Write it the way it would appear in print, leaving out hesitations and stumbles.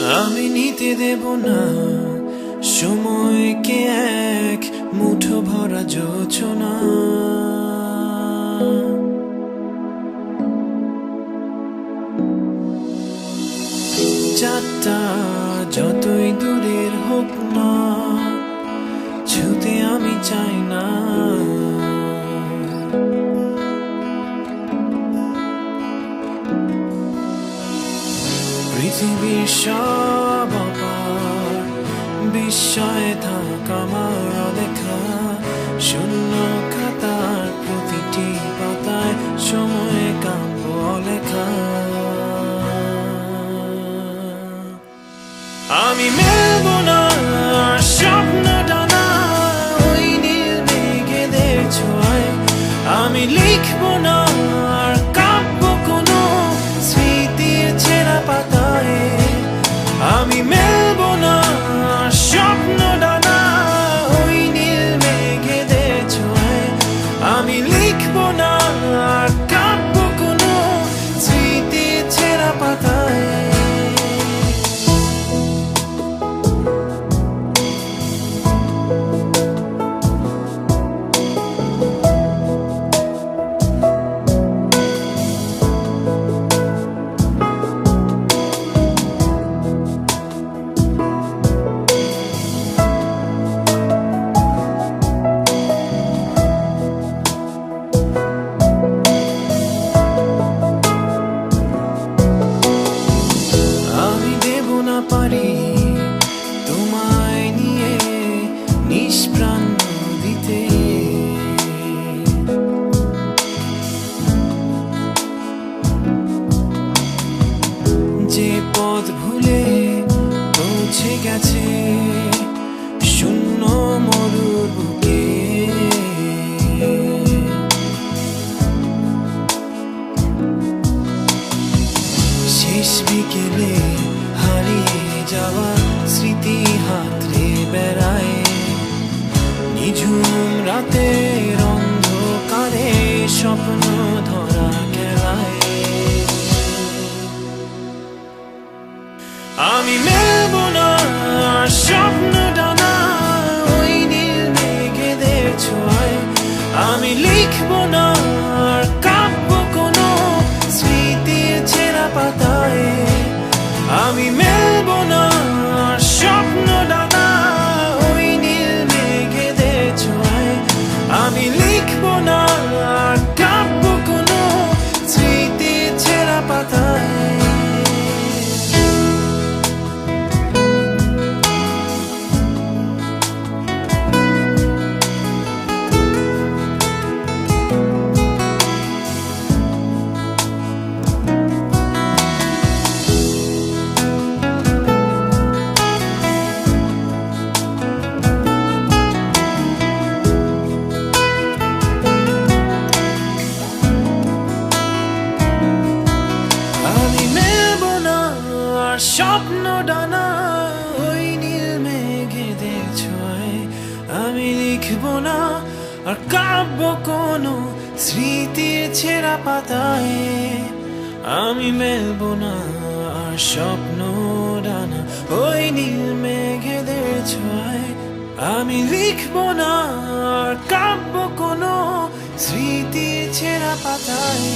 আমি নিতে দেব না সময়কে এক মুঠো ভরা যোচনা। চাঁদটা যতই দূরের হোক না, ছুতে আমি চাই না। পৃথিবীর সব অপার বিস্ময়ে থাক আমার অদেখা, শূন্য খাতার প্রতিটি পাতায় সময়ে কাব্য লেখা। আমি মেলব না স্বপ্ন ডানা ওই নীল মেঘেদের ছোঁয়ায়, আমি লিখব না আর কাব্য কোনো স্মৃতির ছেঁড়া পাতায়। আমি মেলব না স্বপ্ন ডানা ওই নীল মেঘেদের ছোঁয়ায়, আমি লিখব না আর কাব্য কোনো স্মৃতির ছেঁড়া পাতায়। তোমায় নিয়ে নিষ্প্রাণ দিতে, যে পথ ভুলে পৌঁছে গেছে শূন্য মরুর বুকে। শেষ বিকেলে হারিয়ে যাওয়া স্মৃতি হাতড়ে বেড়ায়, নিঝুম রাতের অন্ধকারে স্বপ্ন ধরা খেলায়। আমি মেলব না স্বপ্ন ডানা ওই নীল মেঘেদের ছোঁয়ায়, আমি লিখব না আর কাব্য কোনো স্মৃতির ছেঁড়া পাতায়। আমি মেলব না স্বপ্ন ডানা ওই নীল মেঘেদের ছোঁয়ায়, আমি লিখব না আর কাব্য কোনো স্মৃতির ছেঁড়া পাতায়। স্বপ্ন ডানা ওই নীল মেঘেদের ছোঁয়ায়, আমি লিখব না আর কাব্য কোনো স্মৃতির ছেঁড়া পাতায়। আমি মেলব না আর স্বপ্ন ডানা ওই নীল মেঘেদের ছোঁয়ায়, আমি লিখব না আর কাব্য কোনো স্মৃতির ছেঁড়া পাতায়।